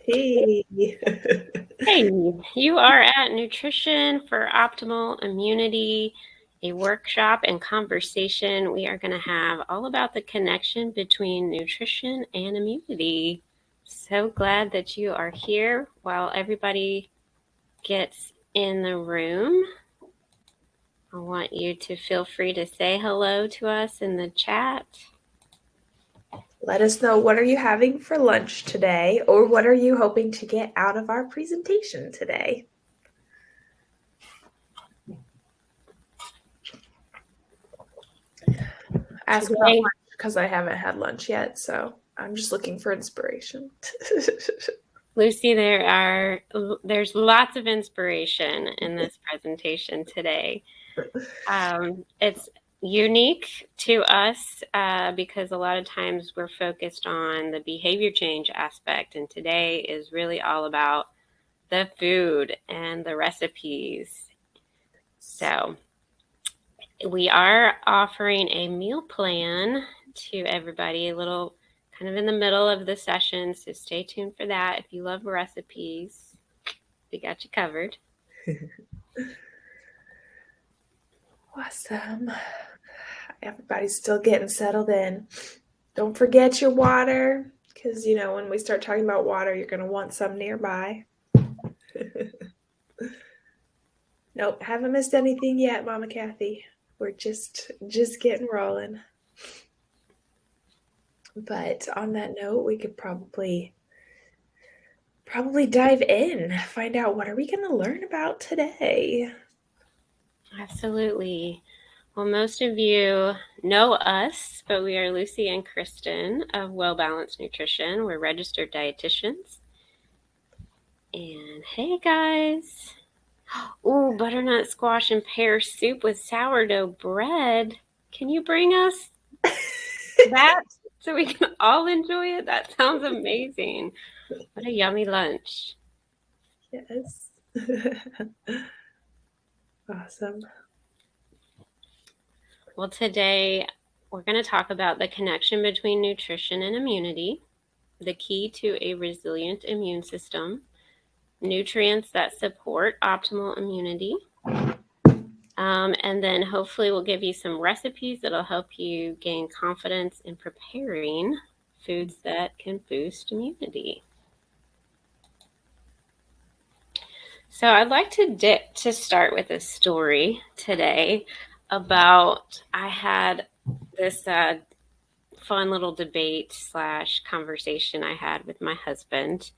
Hey. Hey, you are at Nutrition for Optimal Immunity, a workshop and conversation we are going to have all about the connection between nutrition and immunity. So glad that you are here. While everybody gets in the room, I want you to feel free to say hello to us in the chat. Let us know, what are you having for lunch today, or what are you hoping to get out of our presentation today? Ask about lunch because I haven't had lunch yet, so I'm just looking for inspiration. Lucy, there's lots of inspiration in this presentation today. It's unique to us because a lot of times we're focused on the behavior change aspect, and today is really all about the food and the recipes. So we are offering a meal plan to everybody, a little kind of in the middle of the session, so stay tuned for that. If you love recipes, we got you covered. Awesome. Everybody's still getting settled in. Don't forget your water, because, when we start talking about water, you're going to want some nearby. Nope, haven't missed anything yet, Mama Kathy. We're just getting rolling. But on that note, we could probably dive in, find out, what are we going to learn about today? Absolutely. Well, most of you know us, but we are Lucy and Kristen of Well Balanced Nutrition. We're registered dietitians. And hey, guys. Ooh, butternut squash and pear soup with sourdough bread. Can you bring us that so we can all enjoy it? That sounds amazing. What a yummy lunch. Yes. Awesome. Well, today we're going to talk about the connection between nutrition and immunity, the key to a resilient immune system, nutrients that support optimal immunity, and then hopefully we'll give you some recipes that'll help you gain confidence in preparing foods that can boost immunity. So I'd like to start with a story today about, I had this fun little debate / conversation I had with my husband.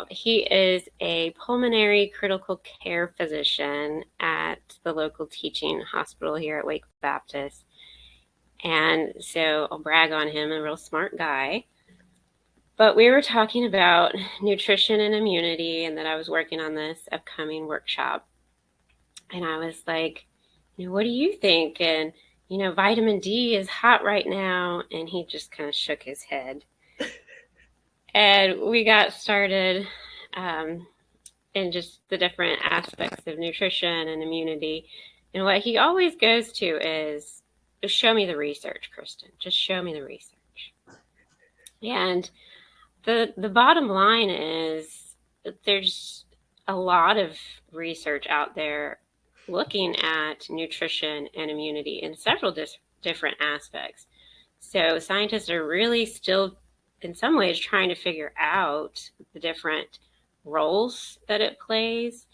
He is a pulmonary critical care physician at the local teaching hospital here at Wake Baptist. And so I'll brag on him, a real smart guy. But we were talking about nutrition and immunity, and that I was working on this upcoming workshop. And I was like, what do you think? And, vitamin D is hot right now. And he just kind of shook his head. And we got started in just the different aspects of nutrition and immunity. And what he always goes to is, just show me the research, Kristen. Just show me the research. And the bottom line is that there's a lot of research out there looking at nutrition and immunity in several different aspects. So scientists are really still, in some ways, trying to figure out the different roles that it plays.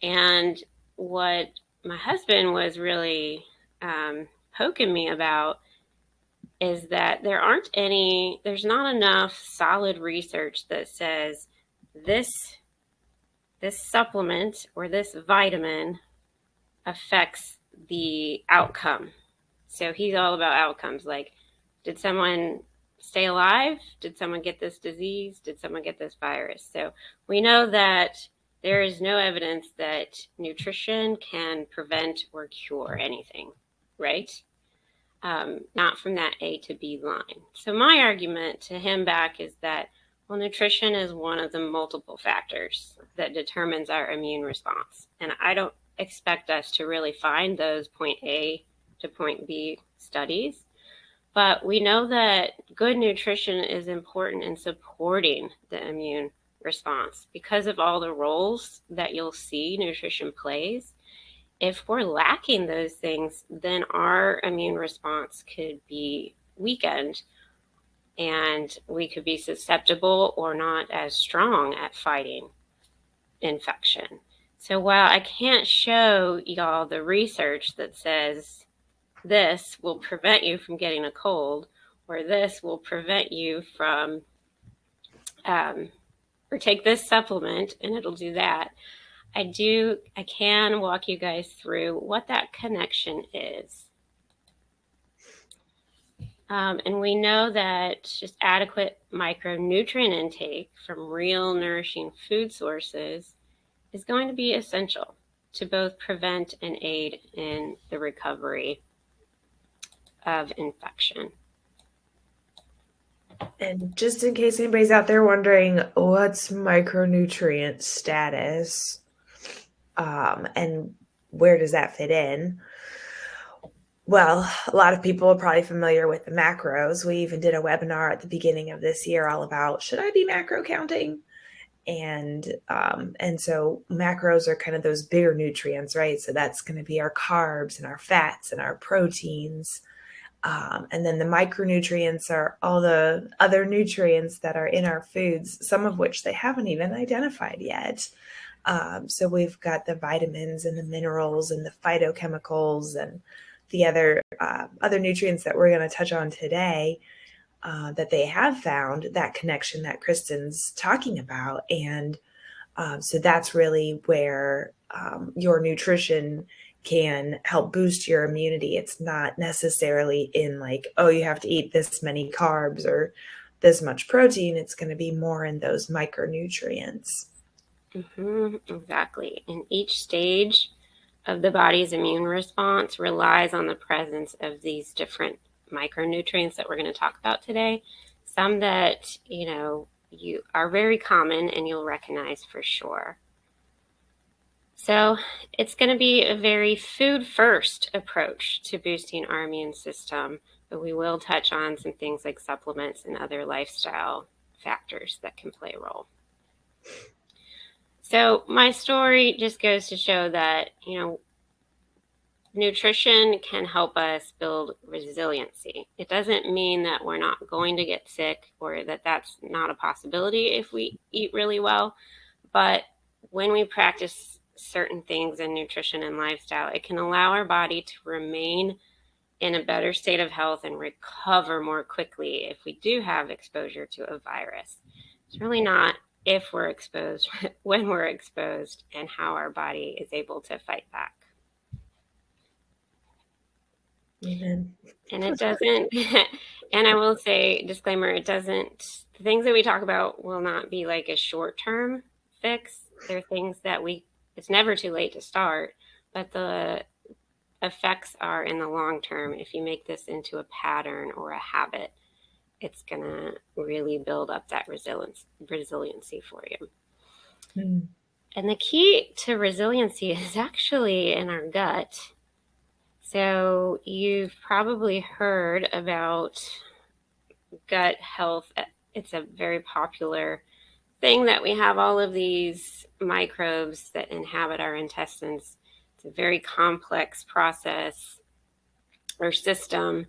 And what my husband was really poking me about is that there's not enough solid research that says this supplement or this vitamin affects the outcome. So he's all about outcomes. Like, did someone stay alive? Did someone get this disease? Did someone get this virus? So we know that there is no evidence that nutrition can prevent or cure anything, right? Not from that A to B line. So my argument to him back is that, well, nutrition is one of the multiple factors that determines our immune response. And I don't expect us to really find those point A to point B studies. But we know that good nutrition is important in supporting the immune response because of all the roles that you'll see nutrition plays. If we're lacking those things, then our immune response could be weakened and we could be susceptible or not as strong at fighting infection. So while I can't show y'all the research that says this will prevent you from getting a cold, or this will prevent you from, or take this supplement and it'll do that, I can walk you guys through what that connection is. And we know that just adequate micronutrient intake from real nourishing food sources is going to be essential to both prevent and aid in the recovery of infection. And just in case anybody's out there wondering what's micronutrient status, and where does that fit in? Well, a lot of people are probably familiar with the macros. We even did a webinar at the beginning of this year all about, should I be macro counting? And so macros are kind of those bigger nutrients, right? So that's going to be our carbs and our fats and our proteins. And then the micronutrients are all the other nutrients that are in our foods, some of which they haven't even identified yet. So we've got the vitamins and the minerals and the phytochemicals and the other nutrients that we're going to touch on today that they have found that connection that Kristen's talking about. And so that's really where your nutrition can help boost your immunity. It's not necessarily in like, oh, you have to eat this many carbs or this much protein. It's going to be more in those micronutrients. Exactly. And each stage of the body's immune response relies on the presence of these different micronutrients that we're going to talk about today. Some that, you are very common and you'll recognize for sure. So it's going to be a very food-first approach to boosting our immune system, but we will touch on some things like supplements and other lifestyle factors that can play a role. So my story just goes to show that, nutrition can help us build resiliency. It doesn't mean that we're not going to get sick or that that's not a possibility if we eat really well, but when we practice certain things in nutrition and lifestyle, it can allow our body to remain in a better state of health and recover more quickly if we do have exposure to a virus. It's really not if we're exposed, when we're exposed, and how our body is able to fight back. Amen. And it doesn't, and I will say, disclaimer, the things that we talk about will not be like a short-term fix. They're things that it's never too late to start, but the effects are in the long term. If you make this into a pattern or a habit, it's going to really build up that resiliency for you. And the key to resiliency is actually in our gut. So you've probably heard about gut health. It's a very popular thing that we have all of these microbes that inhabit our intestines. It's a very complex process or system,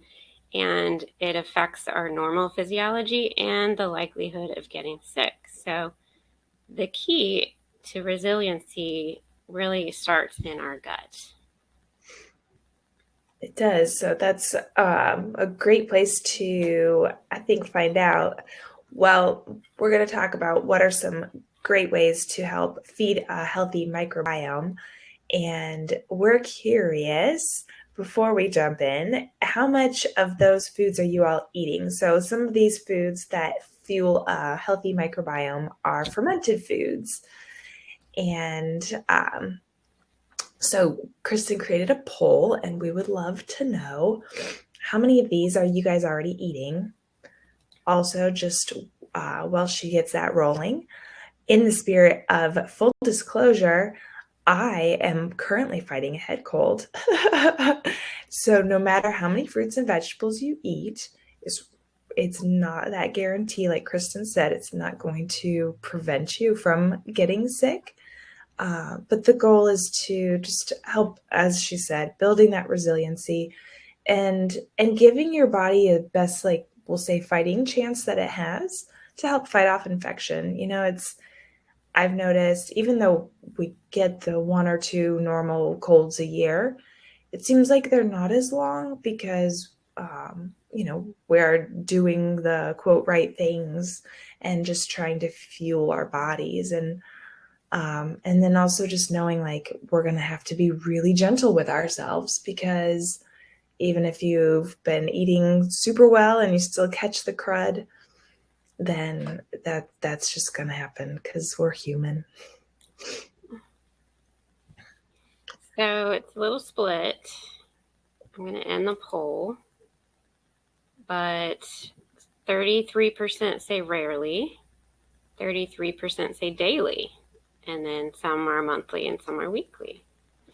and it affects our normal physiology and the likelihood of getting sick. So the key to resiliency really starts in our gut. It does. So that's a great place to, I think, find out. Well, we're going to talk about what are some great ways to help feed a healthy microbiome. And we're curious, before we jump in, how much of those foods are you all eating? So some of these foods that fuel a healthy microbiome are fermented foods. And so Kristen created a poll, and we would love to know how many of these are you guys already eating? Also, just while she gets that rolling, in the spirit of full disclosure, I am currently fighting a head cold. So no matter how many fruits and vegetables you eat, it's not that guarantee. Like Kristen said, it's not going to prevent you from getting sick. But the goal is to just help, as she said, building that resiliency and giving your body a best, like we'll say, fighting chance that it has to help fight off infection. I've noticed, even though we get the 1 or 2 normal colds a year, it seems like they're not as long because we're doing the quote right things and just trying to fuel our bodies, and then also just knowing like we're going to have to be really gentle with ourselves, because even if you've been eating super well and you still catch the crud, then that's just going to happen because we're human. So it's a little split. I'm going to end the poll, but 33% say rarely, 33% say daily, and then some are monthly and some are weekly.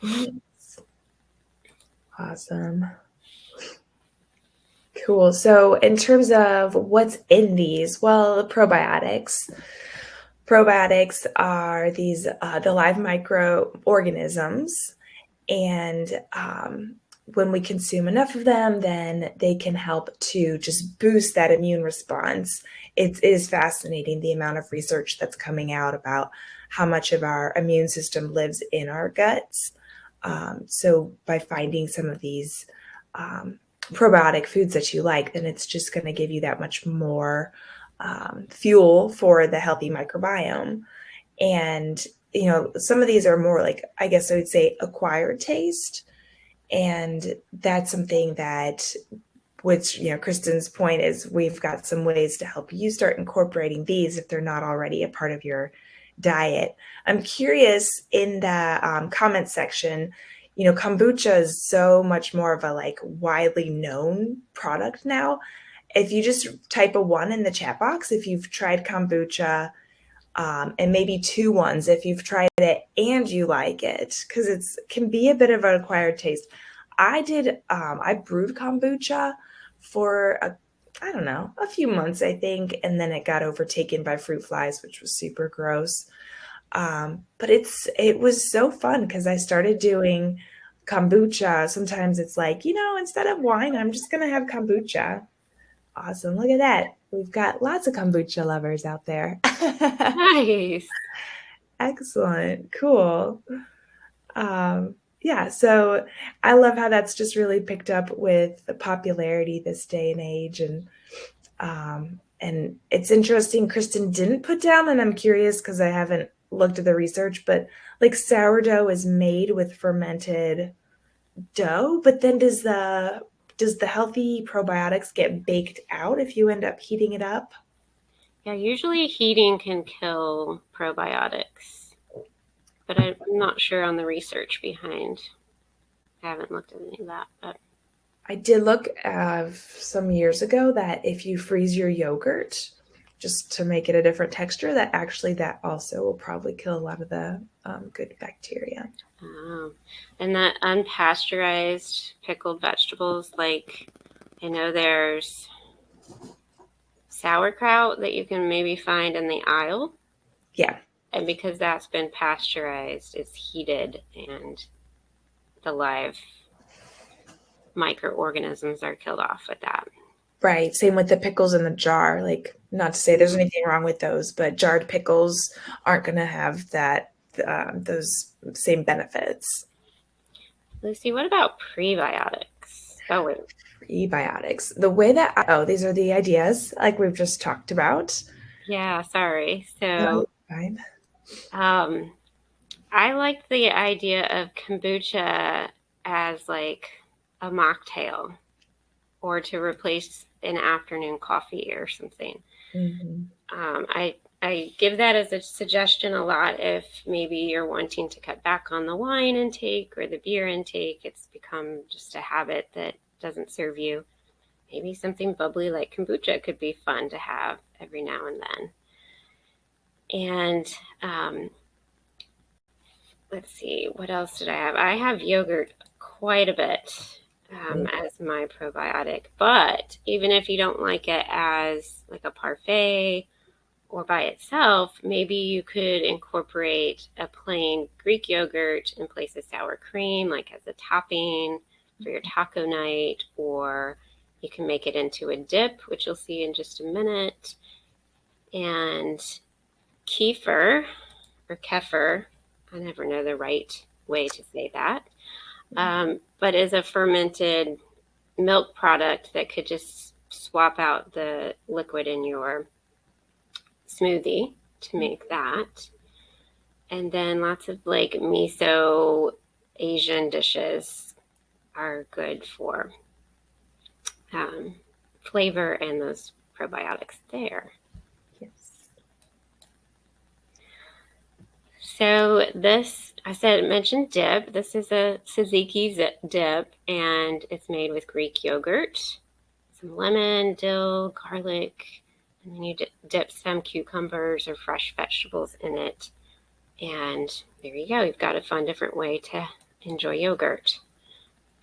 Nice. Awesome. Cool. So in terms of what's in these, well, probiotics. Probiotics are these the live microorganisms, and when we consume enough of them, then they can help to just boost that immune response. It is fascinating the amount of research that's coming out about how much of our immune system lives in our guts. So by finding some of these probiotic foods that you like, then it's just going to give you that much more fuel for the healthy microbiome. And, some of these are more like, I guess I would say, acquired taste. And that's something that, which, Kristen's point is, we've got some ways to help you start incorporating these if they're not already a part of your diet. I'm curious, in the comment section, kombucha is so much more of a like widely known product now. If you just type a 1 in the chat box, if you've tried kombucha, and maybe 2 ones if you've tried it and you like it, because it can be a bit of an acquired taste. I brewed kombucha for a few months, I think, and then it got overtaken by fruit flies, which was super gross. But it was so fun because I started doing kombucha. Sometimes it's like, instead of wine, I'm just gonna have kombucha. Awesome. Look at that. We've got lots of kombucha lovers out there. Nice. Excellent. Cool. Yeah, so I love how that's just really picked up with the popularity this day and age. And it's interesting, Kristen didn't put down, and I'm curious because I haven't looked at the research, but like sourdough is made with fermented dough, but then does the healthy probiotics get baked out if you end up heating it up? Yeah, usually heating can kill probiotics, but I'm not sure on the research behind. I haven't looked at any of that, but I did look some years ago that if you freeze your yogurt just to make it a different texture, that also will probably kill a lot of the good bacteria. And that unpasteurized pickled vegetables, like I know there's sauerkraut that you can maybe find in the aisle. Yeah. And because that's been pasteurized, it's heated and the live microorganisms are killed off with that. Right. Same with the pickles in the jar. Like, not to say there's anything wrong with those, but jarred pickles aren't going to have those same benefits. Lucy, what about prebiotics? Oh, wait. Prebiotics. The way that, these are the ideas like we've just talked about. Yeah, sorry. So, no, fine. I like the idea of kombucha as like a mocktail or to replace an afternoon coffee or something. Mm-hmm. I give that as a suggestion a lot if maybe you're wanting to cut back on the wine intake or the beer intake. It's become just a habit that doesn't serve you. Maybe something bubbly like kombucha could be fun to have every now and then. And let's see, what else did I have? I have yogurt quite a bit. as my probiotic. But even if you don't like it as like a parfait or by itself, maybe you could incorporate a plain Greek yogurt in place of sour cream, like as a topping for your taco night, or you can make it into a dip, which you'll see in just a minute. And kefir or kefir, I never know the right way to say that, but is a fermented milk product that could just swap out the liquid in your smoothie to make that. And then lots of like miso Asian dishes are good for flavor and those probiotics there. Yes. So this, mentioned dip. This is a tzatziki dip, and it's made with Greek yogurt, some lemon, dill, garlic, and then you dip some cucumbers or fresh vegetables in it. And there you go. You've got a fun different way to enjoy yogurt.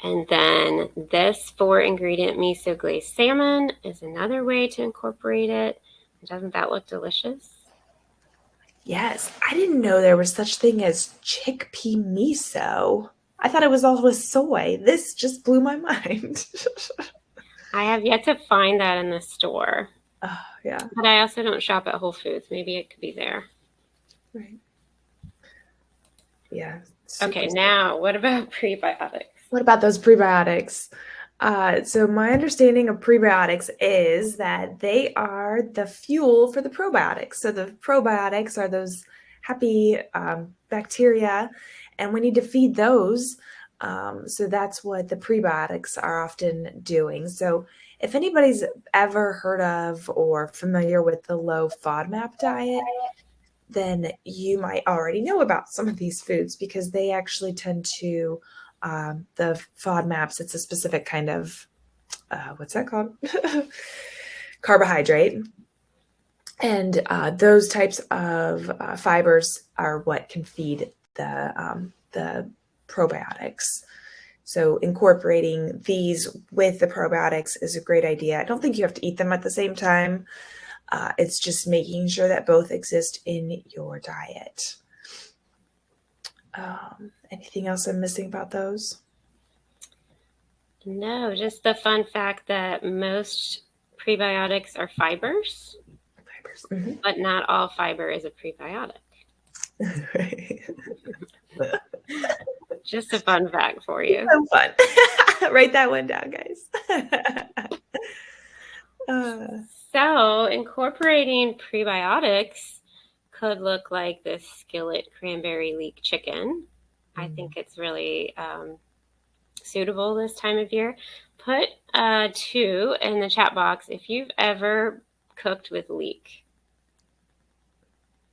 And then this 4-ingredient miso glazed salmon is another way to incorporate it. Doesn't that look delicious? Yes, I didn't know there was such thing as chickpea miso. I thought it was all with soy. This just blew my mind. I have yet to find that in the store. Oh, yeah. But I also don't shop at Whole Foods. Maybe it could be there. Right. Yeah. Okay, now what about prebiotics? What about those prebiotics? So my understanding of prebiotics is that they are the fuel for the probiotics. So the probiotics are those happy bacteria, and we need to feed those. So that's what the prebiotics are often doing. So if anybody's ever heard of or familiar with the low FODMAP diet, then you might already know about some of these foods because they actually tend to the FODMAPs. It's a specific kind of what's that called? Carbohydrate. And those types of fibers are what can feed the probiotics. So incorporating these with the probiotics is a great idea. I don't think you have to eat them at the same time. It's just making sure that both exist in your diet. Anything else I'm missing about those? No, just the fun fact that most prebiotics are fibers, Mm-hmm. but not all fiber is a prebiotic. Just a fun fact for you. So fun. Write that one down, guys. So incorporating prebiotics could look like this skillet cranberry leek chicken. I think it's really suitable this time of year. Put 2 in the chat box if you've ever cooked with leek.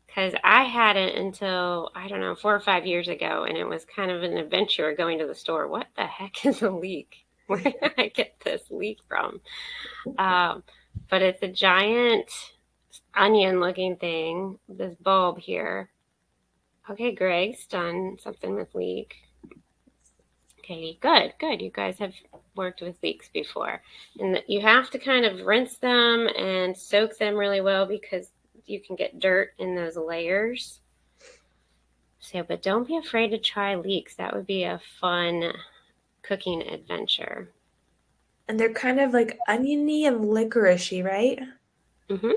Because I hadn't until, 4 or 5 years ago, and it was kind of an adventure going to the store. What the heck is a leek? Where did I get this leek from? But it's a giant onion-looking thing, this bulb here. Okay, Greg's done something with leek. Okay, good. You guys have worked with leeks before. And you have to kind of rinse them and soak them really well because you can get dirt in those layers. So, but don't be afraid to try leeks. That would be a fun cooking adventure. And they're kind of like oniony and licoricey, right? Mm-hmm.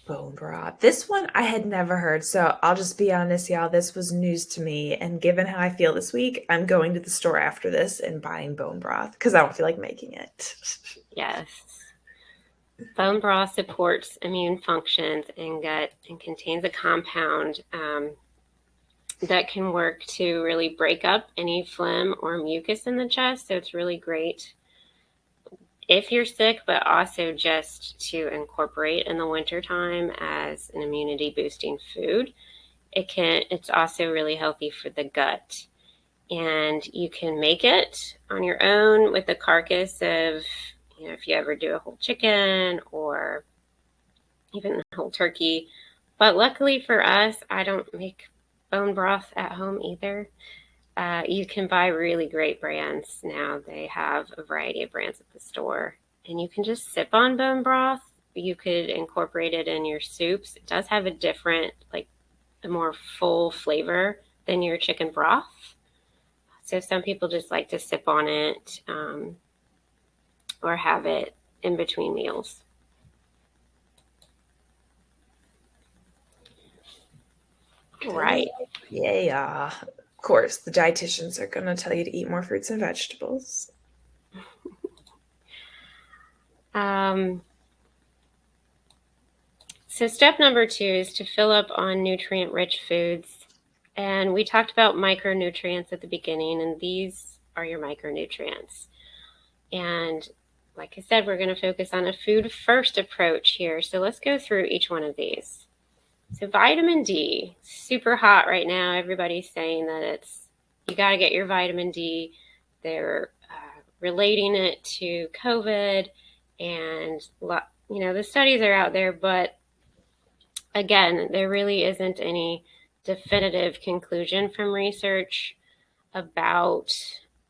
Bone broth. This one I had never heard, so I'll just be honest, y'all. This was news to me, and given how I feel this week, I'm going to the store after this and buying bone broth because I don't feel like making it. Yes. Bone broth supports immune functions in gut and contains a compound that can work to really break up any phlegm or mucus in the chest. So it's really great if you're sick, but also just to incorporate in the wintertime as an immunity boosting food. It's also really healthy for the gut. And you can make it on your own with the carcass of, if you ever do a whole chicken or even a whole turkey. But luckily for us, I don't make bone broth at home either, you can buy really great brands now. They have a variety of brands at the store, and you can just sip on bone broth. You could incorporate it in your soups. It does have a different, like a more full flavor than your chicken broth. So some people just like to sip on it or have it in between meals. Right. Yeah. Of course, the dietitians are going to tell you to eat more fruits and vegetables. So step number 2 is to fill up on nutrient-rich foods. And we talked about micronutrients at the beginning, and these are your micronutrients. And like I said, we're going to focus on a food-first approach here. So let's go through each one of these. So vitamin D, super hot right now. Everybody's saying that you got to get your vitamin D. They're relating it to COVID, and the studies are out there, but again, there really isn't any definitive conclusion from research about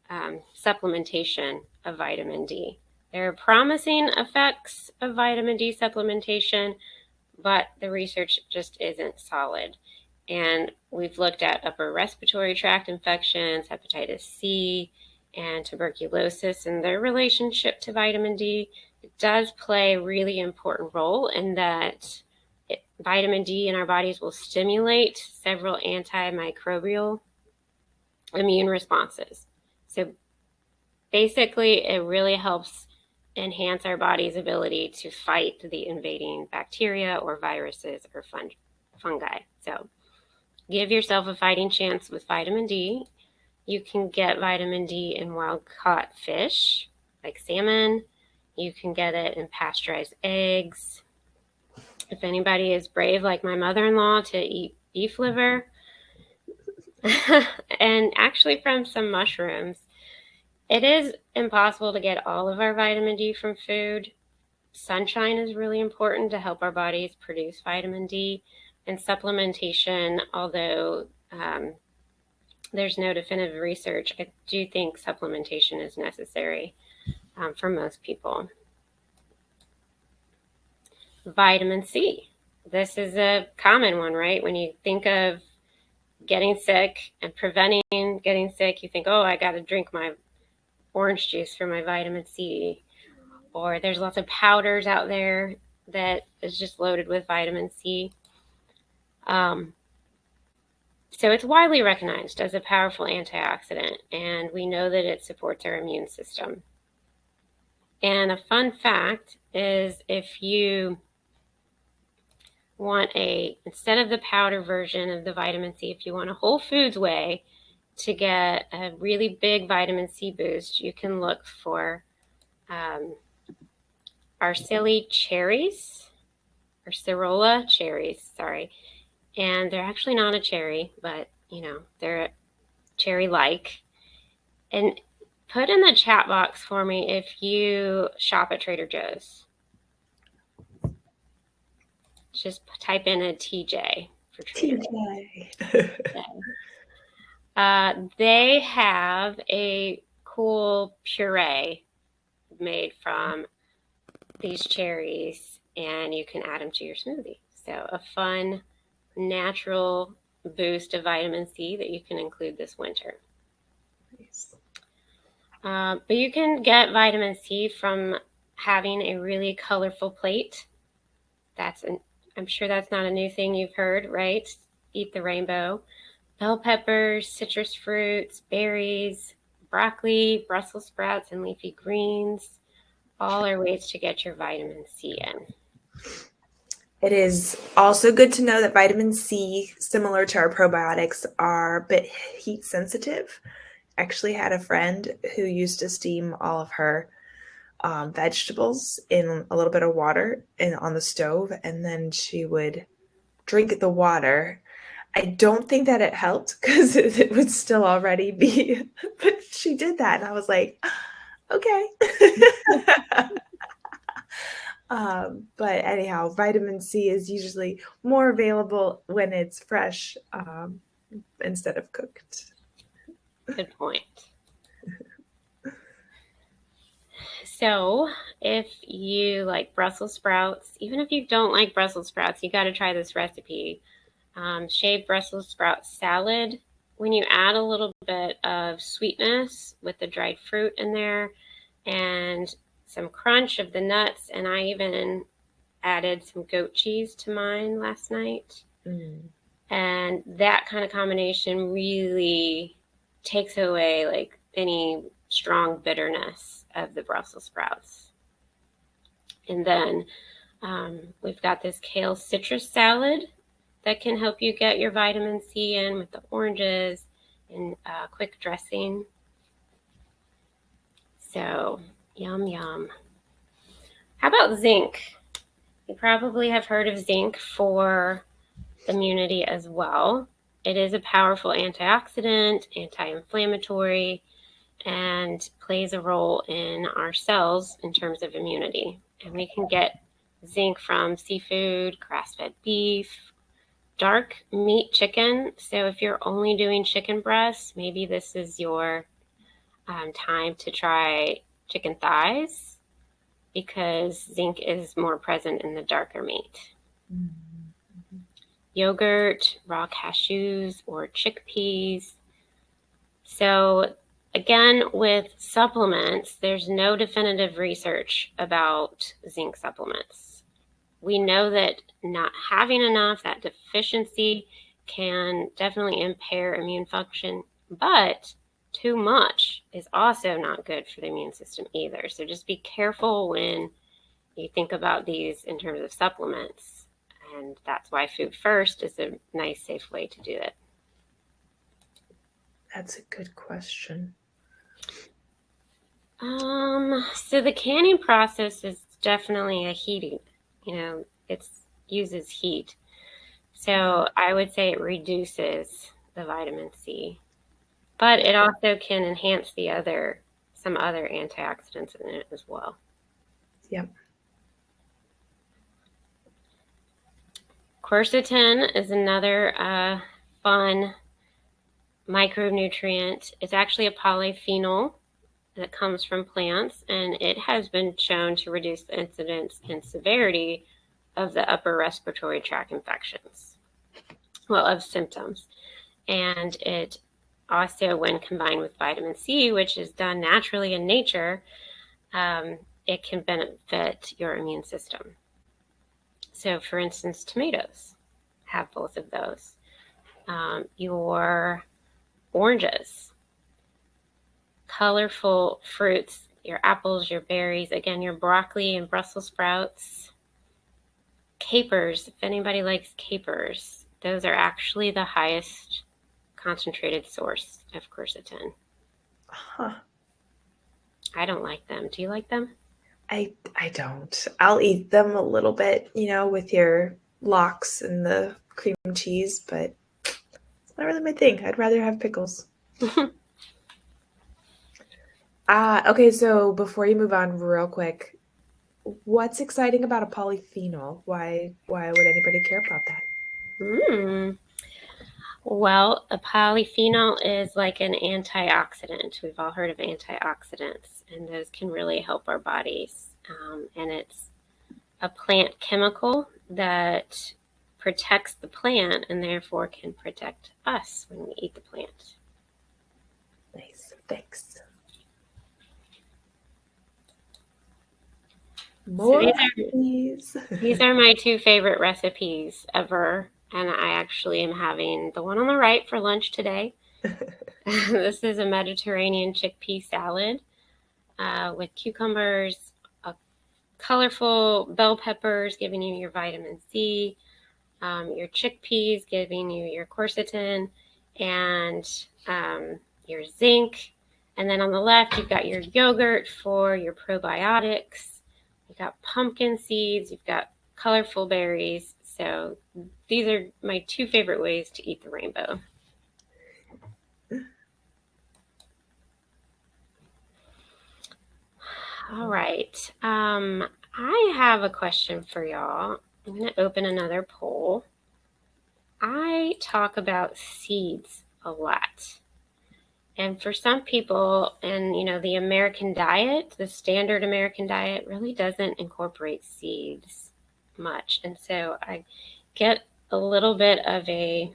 supplementation of vitamin D. There are promising effects of vitamin D supplementation, but the research just isn't solid. And we've looked at upper respiratory tract infections, hepatitis C, and tuberculosis and their relationship to vitamin D. It does play a really important role in that vitamin D in our bodies will stimulate several antimicrobial immune responses. So basically, it really helps enhance our body's ability to fight the invading bacteria or viruses or fungi. So give yourself a fighting chance with vitamin D. You can get vitamin D in wild-caught fish, like salmon. You can get it in pasteurized eggs. If anybody is brave, like my mother-in-law, to eat beef liver, and actually from some mushrooms. It is impossible to get all of our vitamin D from food. Sunshine is really important to help our bodies produce vitamin D. And supplementation, although there's no definitive research, I do think supplementation is necessary for most people. Vitamin C. This is a common one, right? When you think of getting sick and preventing getting sick, you think, oh, I got to drink my orange juice for my vitamin C. Or there's lots of powders out there that is just loaded with vitamin C. So it's widely recognized as a powerful antioxidant, and we know that it supports our immune system. And a fun fact is, if you want instead of the powder version of the vitamin C, if you want a whole foods way to get a really big vitamin C boost, you can look for Arceli cherries, or Cerola cherries, sorry. And they're actually not a cherry, but they're cherry-like. And put in the chat box for me if you shop at Trader Joe's. Just type in a TJ for Trader Joe's. They have a cool puree made from these cherries, and you can add them to your smoothie. So a fun, natural boost of vitamin C that you can include this winter. Nice. But you can get vitamin C from having a really colorful plate. I'm sure that's not a new thing you've heard, right? Eat the rainbow. Bell peppers, citrus fruits, berries, broccoli, Brussels sprouts, and leafy greens. All are ways to get your vitamin C in. It is also good to know that vitamin C, similar to our probiotics, are a bit heat sensitive. I actually had a friend who used to steam all of her vegetables in a little bit of water on the stove, and then she would drink the water. I don't think that it helped because it would still already be, but she did that, and I was like, okay. But anyhow, vitamin C is usually more available when it's fresh instead of cooked. Good point. So if you like Brussels sprouts, even if you don't like Brussels sprouts, you got to try this recipe. Shaved Brussels sprout salad. When you add a little bit of sweetness with the dried fruit in there and some crunch of the nuts, and I even added some goat cheese to mine last night. And that kind of combination really takes away like any strong bitterness of the Brussels sprouts. And then we've got this kale citrus salad that can help you get your vitamin C in with the oranges and quick dressing. So yum, yum. How about zinc? You probably have heard of zinc for immunity as well. It is a powerful antioxidant, anti-inflammatory, and plays a role in our cells in terms of immunity. And we can get zinc from seafood, grass-fed beef, dark meat chicken. So if you're only doing chicken breasts, maybe this is your time to try chicken thighs, because zinc is more present in the darker meat. Yogurt, raw cashews, or chickpeas. So again, with supplements, there's no definitive research about zinc supplements. We know that not having enough, that deficiency, can definitely impair immune function, but too much is also not good for the immune system either. So just be careful when you think about these in terms of supplements. And that's why food first is a nice, safe way to do it. That's a good question. So the canning process is definitely a heating, it uses heat. So I would say it reduces the vitamin C, but it also can enhance some other antioxidants in it as well. Yep. Quercetin is another fun micronutrient. It's actually a polyphenol that comes from plants, and it has been shown to reduce the incidence and severity of the upper respiratory tract infections, of symptoms. And it also, when combined with vitamin C, which is done naturally in nature, it can benefit your immune system. So, for instance, tomatoes have both of those. Your oranges, colorful fruits, your apples, your berries, again, your broccoli and Brussels sprouts, capers. If anybody likes capers, those are actually the highest concentrated source of quercetin. Huh. I don't like them. Do you like them? I don't. I'll eat them a little bit, with your lox and the cream cheese, but it's not really my thing. I'd rather have pickles. Okay, so before you move on real quick, what's exciting about a polyphenol? Why would anybody care about that? Well, a polyphenol is like an antioxidant. We've all heard of antioxidants, and those can really help our bodies. And it's a plant chemical that protects the plant and therefore can protect us when we eat the plant. Nice. Thanks. So these are my two favorite recipes ever. And I actually am having the one on the right for lunch today. This is a Mediterranean chickpea salad with cucumbers, colorful bell peppers giving you your vitamin C, your chickpeas giving you your quercetin, and your zinc. And then on the left, you've got your yogurt for your probiotics. You've got pumpkin seeds. You've got colorful berries. So these are my two favorite ways to eat the rainbow. All right. I have a question for y'all. I'm going to open another poll. I talk about seeds a lot. And for some people, and the American diet, the standard American diet really doesn't incorporate seeds much. And so I get a little bit of a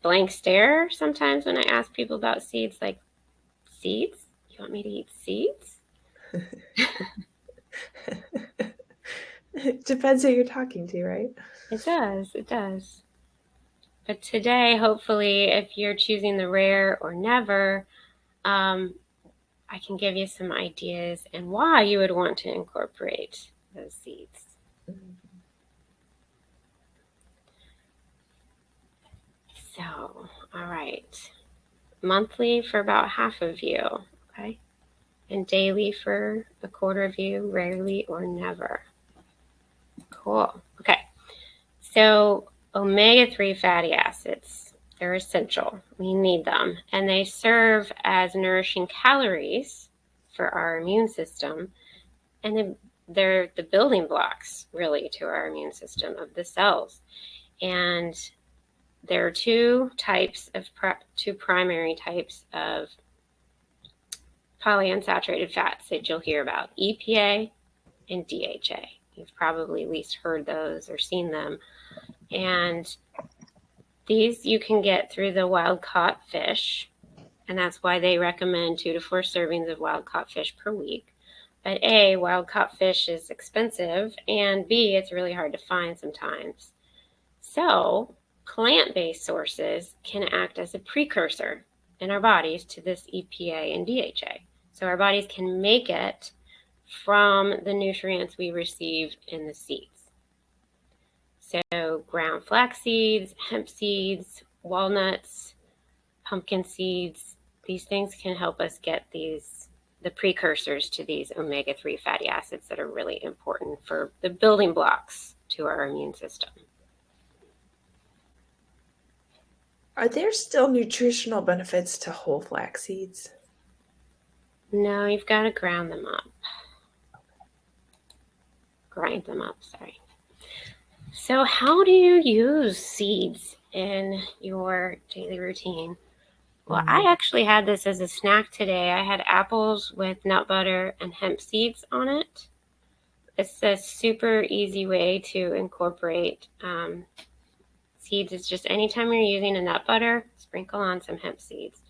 blank stare sometimes when I ask people about seeds, like, seeds? You want me to eat seeds? It depends who you're talking to, right? It does. But today, hopefully, if you're choosing the rare or never, I can give you some ideas and why you would want to incorporate those seeds. So, all right. Monthly for about half of you, okay? And daily for a quarter of you, rarely or never. Cool. Okay. So, omega-3 fatty acids, they're essential. We need them. And they serve as nourishing calories for our immune system. And they're the building blocks, really, to our immune system of the cells. And there are two primary types of polyunsaturated fats that you'll hear about, EPA and DHA. You've probably at least heard those or seen them. And these you can get through the wild-caught fish, and that's why they recommend 2 to 4 servings of wild-caught fish per week. But A, wild-caught fish is expensive, and B, it's really hard to find sometimes. So plant-based sources can act as a precursor in our bodies to this EPA and DHA. So our bodies can make it from the nutrients we receive in the seeds. So ground flax seeds, hemp seeds, walnuts, pumpkin seeds, these things can help us get the precursors to these omega-3 fatty acids that are really important for the building blocks to our immune system. Are there still nutritional benefits to whole flax seeds? No, you've got to grind them up. Sorry. So how do you use seeds in your daily routine? Well, I actually had this as a snack today. I had apples with nut butter and hemp seeds on it. It's a super easy way to incorporate seeds. It's just anytime you're using a nut butter, sprinkle on some hemp seeds.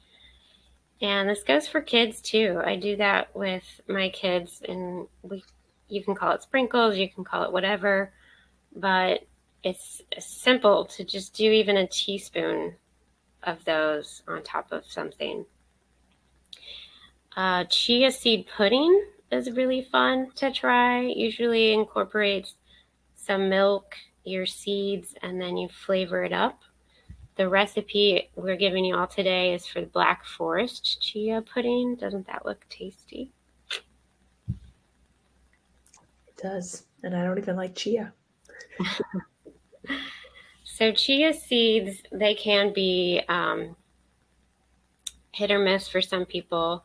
And this goes for kids too. I do that with my kids, and you can call it sprinkles, you can call it whatever, but it's simple to just do even a teaspoon of those on top of something. Chia seed pudding is really fun to try. Usually incorporates some milk, your seeds, and then you flavor it up. The recipe we're giving you all today is for the Black Forest chia pudding. Doesn't that look tasty? It does. And I don't even like chia. So chia seeds, they can be hit or miss for some people.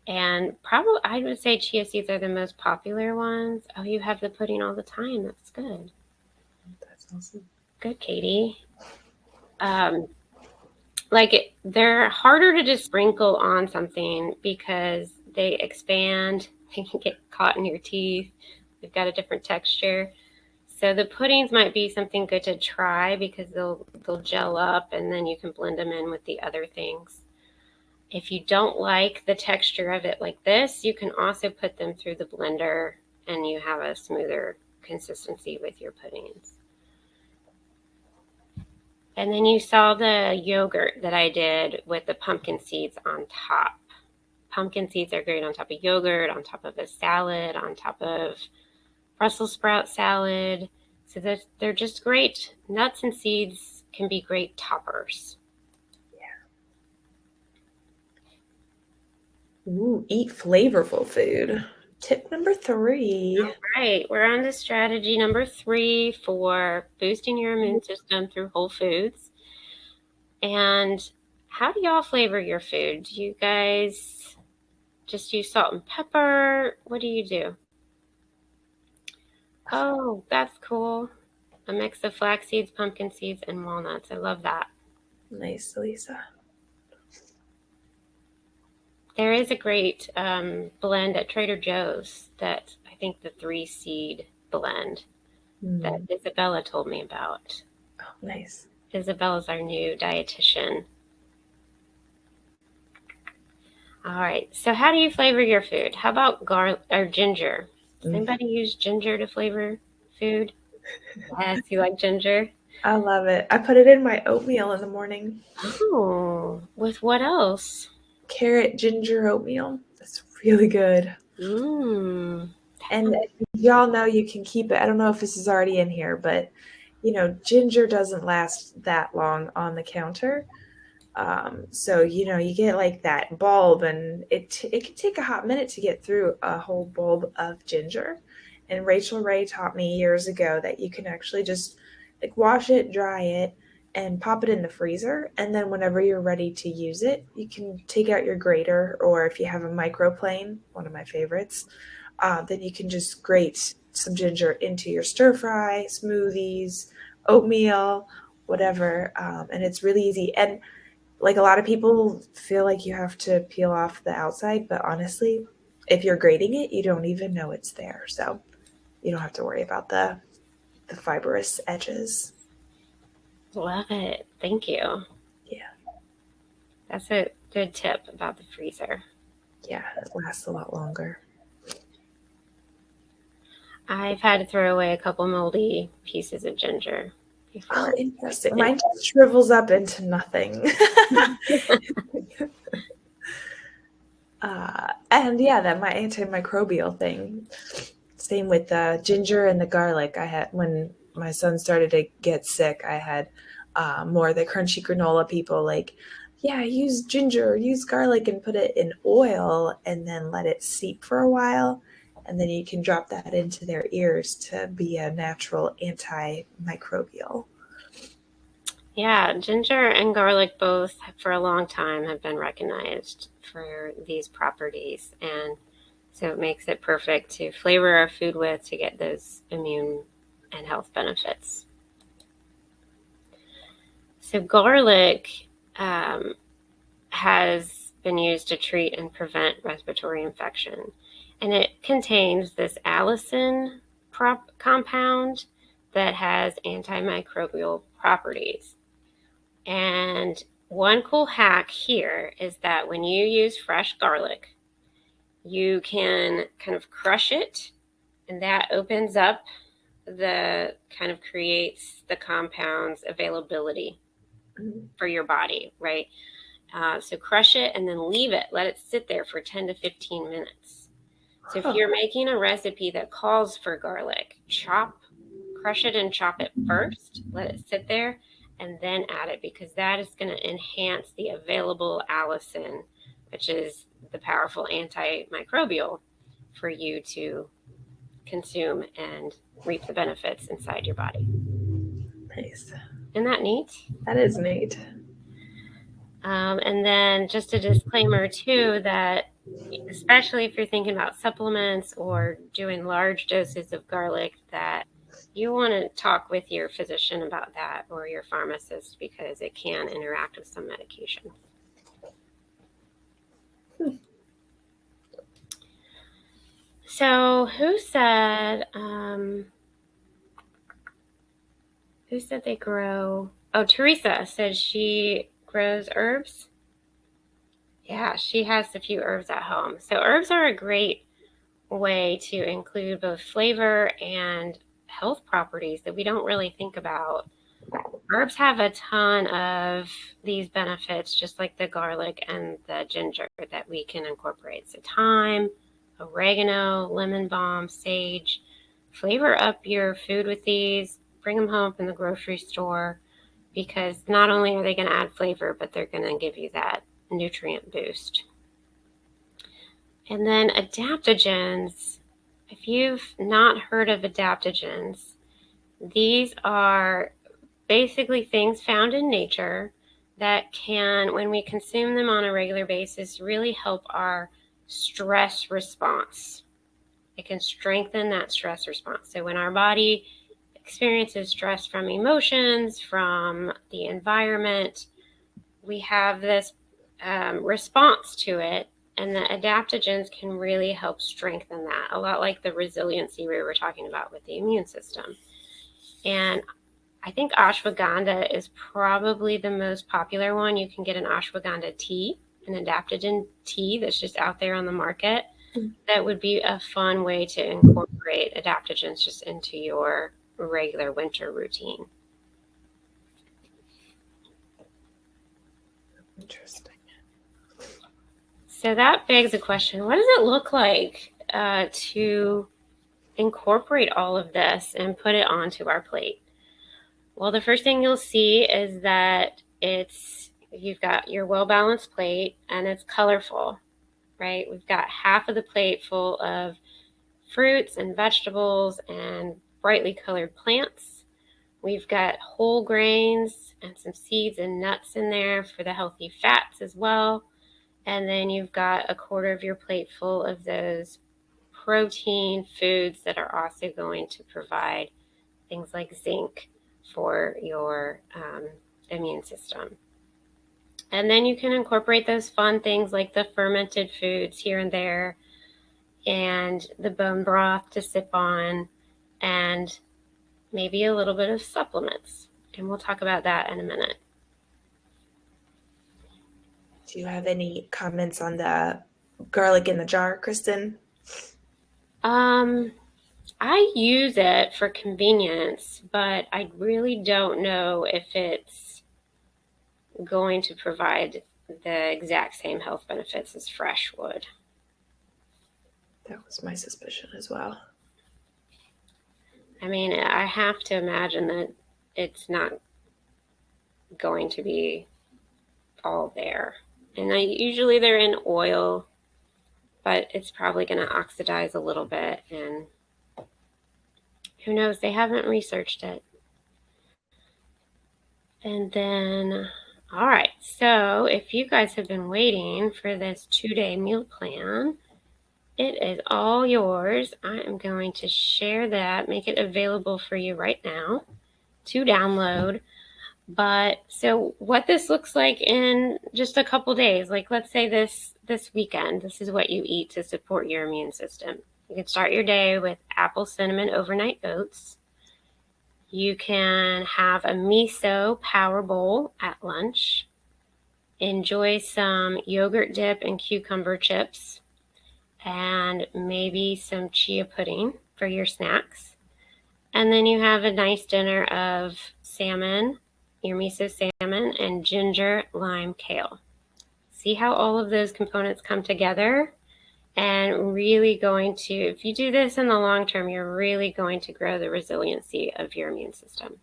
And probably I would say chia seeds are the most popular ones. Oh, you have the pudding all the time. That's good. That's awesome. Good, Katie. They're harder to just sprinkle on something because they expand, they can get caught in your teeth. They've got a different texture. So the puddings might be something good to try because they'll gel up, and then you can blend them in with the other things. If you don't like the texture of it like this, you can also put them through the blender and you have a smoother consistency with your puddings. And then you saw the yogurt that I did with the pumpkin seeds on top. Pumpkin seeds are great on top of yogurt, on top of a salad, on top of Brussels sprout salad. So they're just great. Nuts and seeds can be great toppers. Yeah. Ooh, eat flavorful food. Tip number 3. All right, we're on to strategy number 3 for boosting your immune system through whole foods. And how do y'all flavor your food? Do you guys just use salt and pepper? What do you do? Oh, that's cool. a mix of flax seeds, pumpkin seeds, and walnuts. I love that. Nice, Lisa. There is a great blend at Trader Joe's that I think the 3-seed blend that Isabella told me about. Oh, nice. Isabella's our new dietitian. All right. So how do you flavor your food? How about garlic or ginger? Does anybody use ginger to flavor food? Yes, you like ginger? I love it. I put it in my oatmeal in the morning. Oh, with what else? Carrot ginger oatmeal. It's really good. And y'all know you can keep it. I don't know if this is already in here, but ginger doesn't last that long on the counter. So you get like that bulb, and it can take a hot minute to get through a whole bulb of ginger. And Rachel Ray taught me years ago that you can actually just like wash it, dry it, and pop it in the freezer. And then whenever you're ready to use it, you can take out your grater, or if you have a microplane, one of my favorites, then you can just grate some ginger into your stir fry, smoothies, oatmeal, whatever. And it's really easy. And like a lot of people feel like you have to peel off the outside, but honestly, if you're grating it, you don't even know it's there. So you don't have to worry about the fibrous edges. Love it. Thank you. Yeah. That's a good tip about the freezer. Yeah, it lasts a lot longer. I've had to throw away a couple moldy pieces of ginger before. Oh, interesting. Mine just shrivels up into nothing. And yeah, that my antimicrobial thing. Same with the ginger and the garlic. I had when my son started to get sick, I had more of the crunchy granola people like, yeah, use ginger, use garlic, and put it in oil and then let it seep for a while. And then you can drop that into their ears to be a natural antimicrobial. Yeah, ginger and garlic both for a long time have been recognized for these properties. And so it makes it perfect to flavor our food with to get those immune and health benefits. So garlic has been used to treat and prevent respiratory infection. And it contains this allicin compound that has antimicrobial properties. And one cool hack here is that when you use fresh garlic, you can kind of crush it, and that opens up kind of creates the compound's availability for your body, right? So crush it and then leave it. Let it sit there for 10 to 15 minutes. So if you're making a recipe that calls for garlic, crush it and chop it first. Let it sit there and then add it, because that is going to enhance the available allicin, which is the powerful antimicrobial for you to consume and reap the benefits inside your body. Nice. Isn't that neat? That is neat. And then just a disclaimer too, that especially if you're thinking about supplements or doing large doses of garlic, that you want to talk with your physician about that, or your pharmacist, because it can interact with some medication. So who said they grow? Oh, Teresa said she grows herbs. Yeah, she has a few herbs at home. So herbs are a great way to include both flavor and health properties that we don't really think about. Herbs have a ton of these benefits, just like the garlic and the ginger, that we can incorporate. So thyme, oregano, lemon balm, sage. Flavor up your food with these. Bring them home from the grocery store, because not only are they going to add flavor, but they're going to give you that nutrient boost. And then adaptogens. If you've not heard of adaptogens, these are basically things found in nature that can, when we consume them on a regular basis, really help our stress response. It can strengthen that stress response. So when our body experiences stress from emotions, from the environment, we have this response to it, and the adaptogens can really help strengthen that, a lot like the resiliency we were talking about with the immune system. And I think ashwagandha is probably the most popular one. You can get an ashwagandha tea, an adaptogen tea that's just out there on the market. That would be a fun way to incorporate adaptogens just into your regular winter routine. Interesting. So that begs the question, what does it look like to incorporate all of this and put it onto our plate? Well, the first thing you'll see is that you've got your well-balanced plate and it's colorful, right? We've got half of the plate full of fruits and vegetables and brightly colored plants. We've got whole grains and some seeds and nuts in there for the healthy fats as well. And then you've got a quarter of your plate full of those protein foods that are also going to provide things like zinc for your immune system. And then you can incorporate those fun things like the fermented foods here and there, and the bone broth to sip on, and maybe a little bit of supplements. And we'll talk about that in a minute. Do you have any comments on the garlic in the jar, Kristen? I use it for convenience, but I really don't know if it's going to provide the exact same health benefits as fresh would. That was my suspicion as well. I mean, I have to imagine that it's not going to be all there. And usually they're in oil, but it's probably going to oxidize a little bit, and who knows? They haven't researched it. And then, all right, so if you guys have been waiting for this 2-day meal plan, it is all yours. I am going to share that, make it available for you right now to download. But so what this looks like in just a couple days, like let's say this weekend, this is what you eat to support your immune system. You can start your day with apple cinnamon overnight oats. You can have a miso power bowl at lunch. Enjoy some yogurt dip and cucumber chips, and maybe some chia pudding for your snacks. And then you have a nice dinner of salmon, your miso salmon, and ginger, lime, kale. See how all of those components come together, and really going to, if you do this in the long term, you're really going to grow the resiliency of your immune system.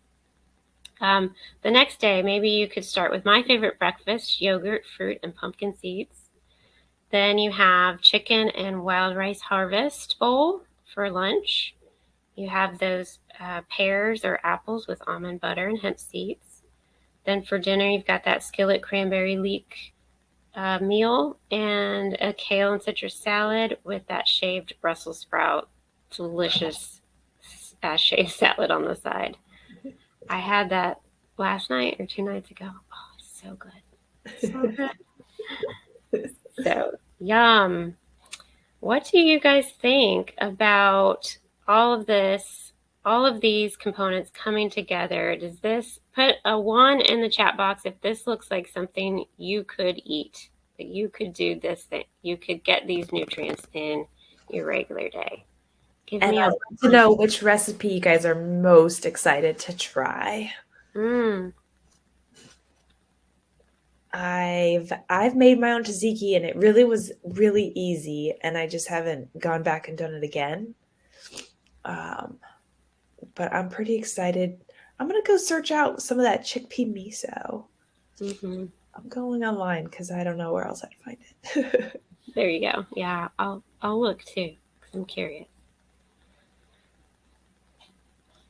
The next day, maybe you could start with my favorite breakfast, yogurt, fruit, and pumpkin seeds. Then you have chicken and wild rice harvest bowl for lunch. You have those pears or apples with almond butter and hemp seeds. Then for dinner, you've got that skillet cranberry leek meal and a kale and citrus salad with that shaved Brussels sprout, delicious shaved salad on the side. I had that last night or 2 nights ago. Oh, so good. So good. So, yum. What do you guys think about all of this, all of these components coming together? Does this, put a 1 in the chat box if this looks like something you could eat, that you could do this thing, you could get these nutrients in your regular day. And I'd like to know which recipe you guys are most excited to try. I've made my own tzatziki, and it really was really easy, and I just haven't gone back and done it again. But I'm pretty excited. I'm gonna go search out some of that chickpea miso. I'm going online because I don't know where else I'd find it. There you go. Yeah, I'll look too because I'm curious.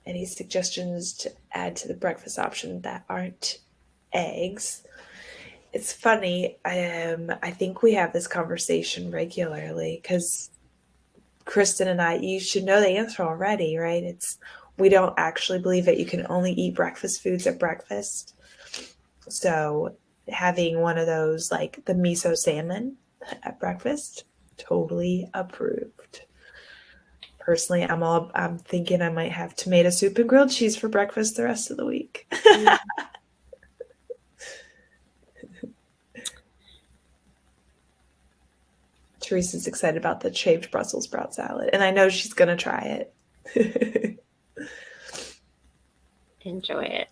Any suggestions to add to the breakfast option that aren't eggs? It's funny. I think we have this conversation regularly because Kristen and I, you should know the answer already, right? It's we don't actually believe that you can only eat breakfast foods at breakfast. So having one of those, like the miso salmon at breakfast, totally approved. Personally, I'm thinking I might have tomato soup and grilled cheese for breakfast the rest of the week. Teresa's excited about the shaved Brussels sprout salad, and I know she's going to try it. Enjoy it.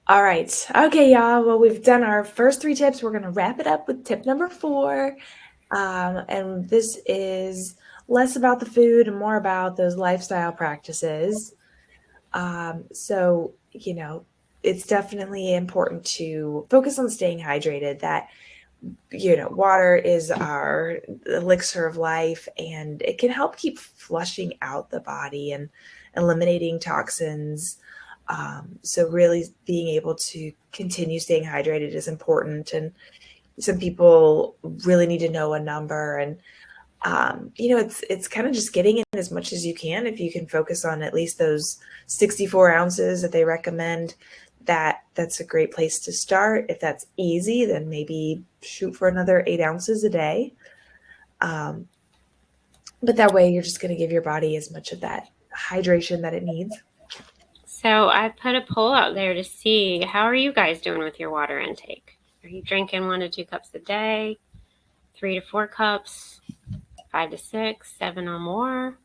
All right. Okay, y'all. Well, we've done our first 3 tips. We're going to wrap it up with tip number 4. And this is less about the food and more about those lifestyle practices. So, it's definitely important to focus on staying hydrated. That, water is our elixir of life, and it can help keep flushing out the body and eliminating toxins. So really being able to continue staying hydrated is important. And some people really need to know a number. And, it's kind of just getting in as much as you can. If you can focus on at least those 64 ounces that they recommend, that's a great place to start. If that's easy, then maybe shoot for another 8 ounces a day. But that way you're just going to give your body as much of that hydration that it needs. So I put a poll out there to see, how are you guys doing with your water intake? Are you drinking 1 to 2 cups a day, 3 to 4 cups, 5 to 6, 7 or more?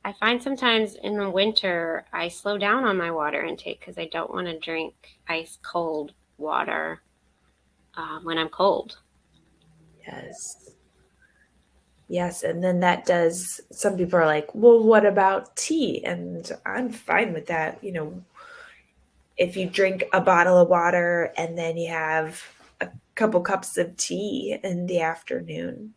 I find sometimes in the winter I slow down on my water intake because I don't want to drink ice cold water when I'm cold. Yes, and then some people are like, well, what about tea? And I'm fine with that. If you drink a bottle of water and then you have a couple cups of tea in the afternoon,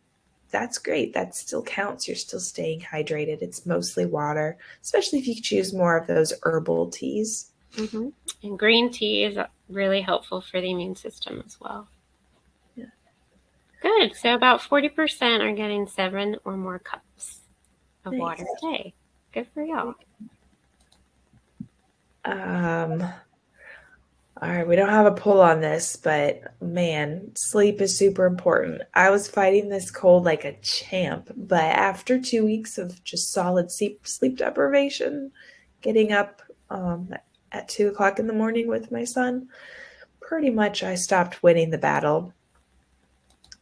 that's great. That still counts. You're still staying hydrated. It's mostly water, especially if you choose more of those herbal teas. Mm-hmm. And green tea is really helpful for the immune system as well. Yeah. Good. So about 40% are getting 7 or more cups of water a day. Good for y'all. All right, we don't have a poll on this, but man, sleep is super important. I was fighting this cold like a champ, but after 2 weeks of just solid sleep deprivation, getting up at 2 o'clock in the morning with my son, pretty much I stopped winning the battle.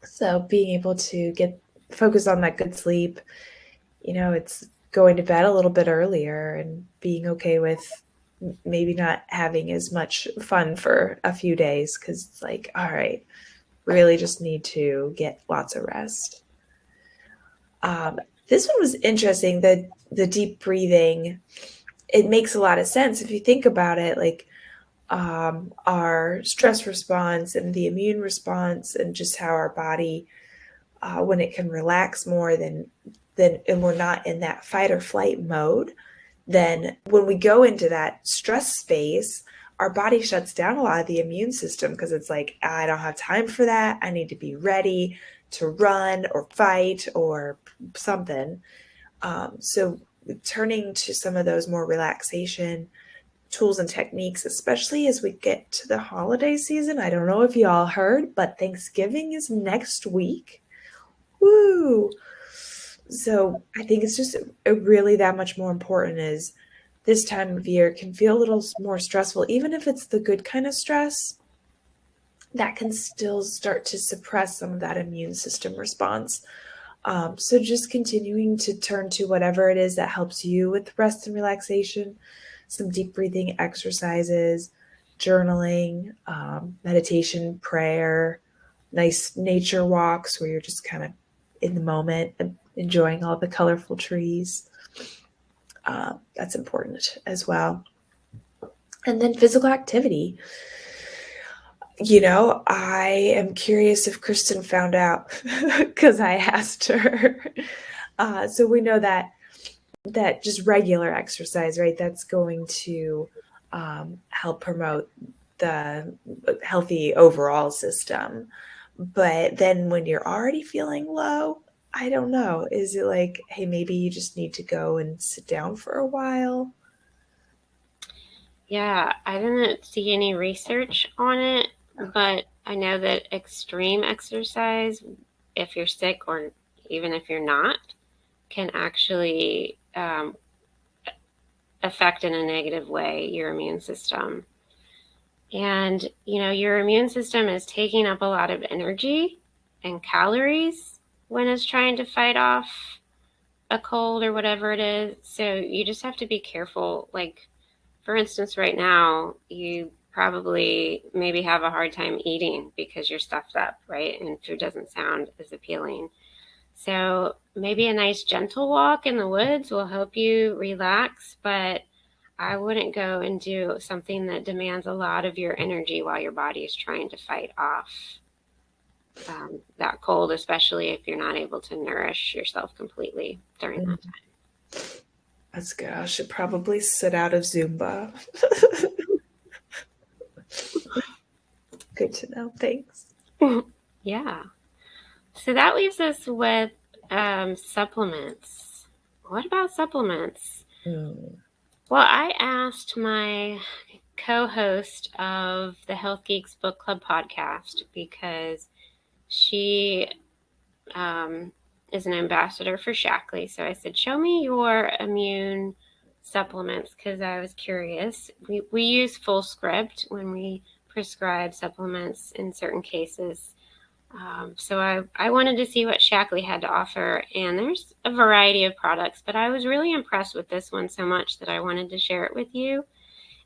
So being able to focus on that good sleep, it's going to bed a little bit earlier and being okay with maybe not having as much fun for a few days, because it's like, all right, really just need to get lots of rest. This one was interesting, the deep breathing. It makes a lot of sense if you think about it, like our stress response and the immune response, and just how our body, when it can relax more, and we're not in that fight or flight mode, then when we go into that stress space, our body shuts down a lot of the immune system, because it's like, I don't have time for that. I need to be ready to run or fight or something. So turning to some of those more relaxation tools and techniques, especially as we get to the holiday season. I don't know if you all heard, but Thanksgiving is next week. Woo! So I think it's just really that much more important, is this time of year can feel a little more stressful, even if it's the good kind of stress, that can still start to suppress some of that immune system response. So just continuing to turn to whatever it is that helps you with rest and relaxation, some deep breathing exercises, journaling, meditation, prayer, nice nature walks where you're just kind of in the moment and enjoying all the colorful trees. That's important as well. And then physical activity. I am curious if Kristen found out, because I asked her. So we know that just regular exercise, right, that's going to help promote the healthy overall system. But then when you're already feeling low, I don't know. Is it like, hey, maybe you just need to go and sit down for a while? Yeah, I didn't see any research on it, but I know that extreme exercise, if you're sick or even if you're not, can actually affect in a negative way your immune system. And, your immune system is taking up a lot of energy and calories when it's trying to fight off a cold or whatever it is. So you just have to be careful. Like, for instance, right now, you probably maybe have a hard time eating because you're stuffed up, right? And food doesn't sound as appealing. So maybe a nice gentle walk in the woods will help you relax, but I wouldn't go and do something that demands a lot of your energy while your body is trying to fight off that cold, especially if you're not able to nourish yourself completely during that time. That's good. I should probably sit out of Zumba. Good to know. Thanks. Yeah. So that leaves us with supplements. What about supplements? Well, I asked my co-host of the Health Geeks Book Club podcast because she is an ambassador for Shaklee. So I said, show me your immune supplements because I was curious. We use full script when we prescribe supplements in certain cases. So I wanted to see what Shaklee had to offer, and there's a variety of products, but I was really impressed with this one so much that I wanted to share it with you,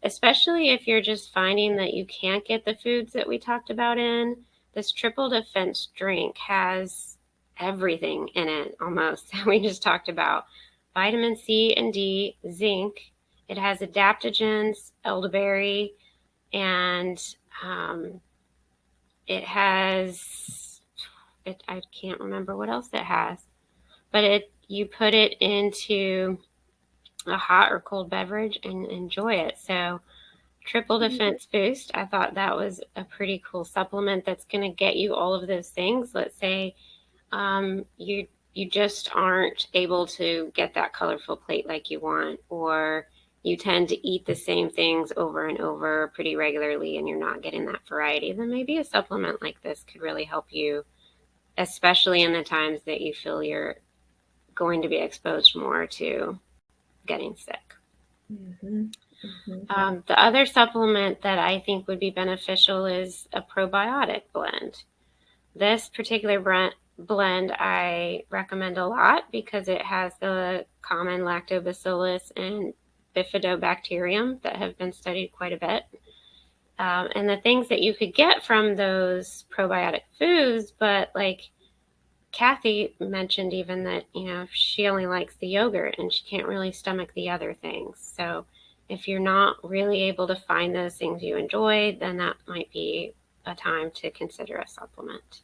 especially if you're just finding that you can't get the foods that we talked about in. This triple defense drink has everything in it almost that we just talked about. Vitamin C and D, zinc. It has adaptogens, elderberry, and it has, I can't remember what else it has, but you put it into a hot or cold beverage and enjoy it. So triple defense boost, I thought that was a pretty cool supplement that's going to get you all of those things. Let's say you just aren't able to get that colorful plate like you want, or you tend to eat the same things over and over pretty regularly and you're not getting that variety, then maybe a supplement like this could really help you, especially in the times that you feel you're going to be exposed more to getting sick. Mm-hmm. Mm-hmm. The other supplement that I think would be beneficial is a probiotic blend. This particular blend I recommend a lot because it has the common lactobacillus and bifidobacterium that have been studied quite a bit. And the things that you could get from those probiotic foods, but like Kathy mentioned even that, she only likes the yogurt and she can't really stomach the other things. So if you're not really able to find those things you enjoy, then that might be a time to consider a supplement.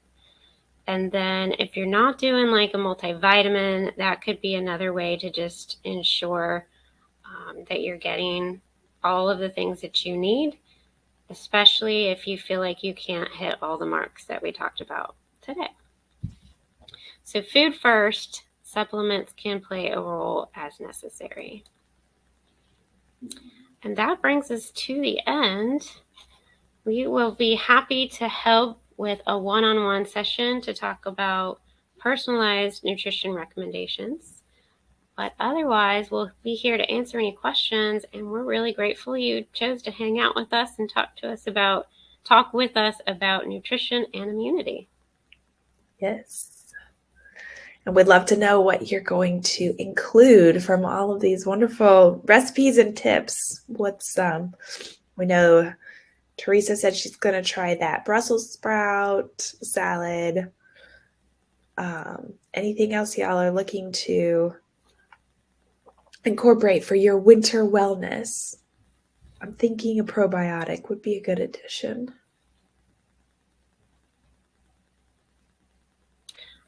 And then if you're not doing like a multivitamin, that could be another way to just ensure that you're getting all of the things that you need, especially if you feel like you can't hit all the marks that we talked about today. So food first, supplements can play a role as necessary. And that brings us to the end. We will be happy to help with a one-on-one session to talk about personalized nutrition recommendations. But otherwise, we'll be here to answer any questions, and we're really grateful you chose to hang out with us and talk with us about nutrition and immunity. Yes. And we'd love to know what you're going to include from all of these wonderful recipes and tips. We know Teresa said she's going to try that Brussels sprout salad. Anything else y'all are looking to incorporate for your winter wellness? I'm thinking a probiotic would be a good addition.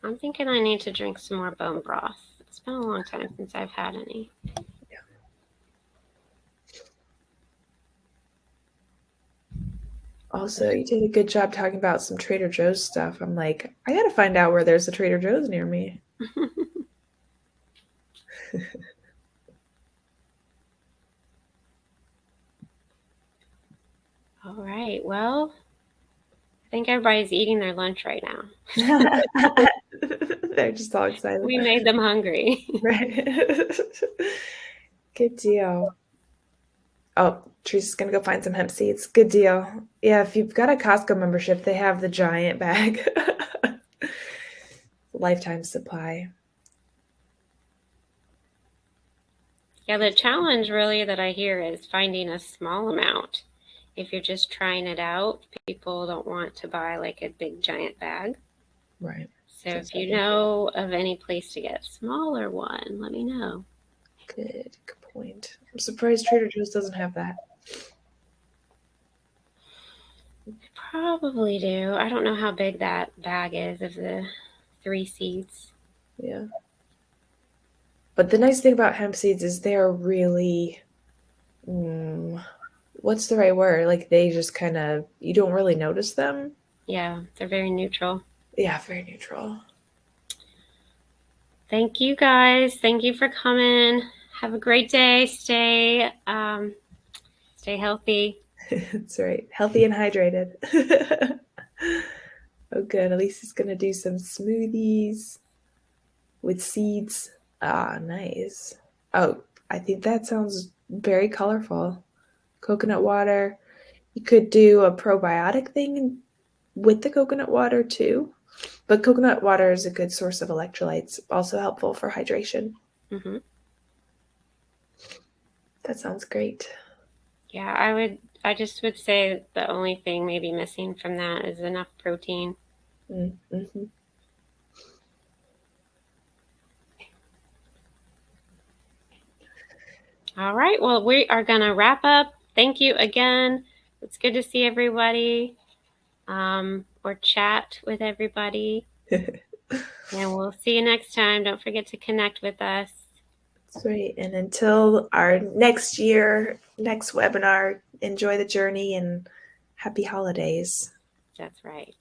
I'm thinking I need to drink some more bone broth. It's been a long time since I've had any. Yeah. Also, you did a good job talking about some Trader Joe's stuff. I'm like, I gotta find out where there's a Trader Joe's near me. All right. Well, I think everybody's eating their lunch right now. They're just all excited. We made them hungry. Right. Good deal. Oh, Teresa's gonna go find some hemp seeds. Good deal. Yeah, if you've got a Costco membership, they have the giant bag. Lifetime supply. Yeah, the challenge really that I hear is finding a small amount. If you're just trying it out, people don't want to buy like a big giant bag. Right. So if you know of any place to get a smaller one, let me know. Good point. I'm surprised Trader Joe's doesn't have that. Probably do. I don't know how big that bag is of the 3 seeds. Yeah. But the nice thing about hemp seeds is they're really, what's the right word? Like they just kind of, you don't really notice them. Yeah, they're very neutral. Yeah, very neutral. Thank you guys. Thank you for coming. Have a great day. Stay healthy. That's right. Healthy and hydrated. Oh, good. Elise's going to do some smoothies with seeds. Ah, nice. Oh, I think that sounds very colorful. Coconut water. You could do a probiotic thing with the coconut water too. But coconut water is a good source of electrolytes, also helpful for hydration. Mm-hmm. That sounds great. Yeah, I just would say the only thing maybe missing from that is enough protein. Mm-hmm. All right. Well, we are going to wrap up. Thank you again. It's good to see everybody or chat with everybody. And we'll see you next time. Don't forget to connect with us. That's right. And until our next year, next webinar, enjoy the journey and happy holidays. That's right.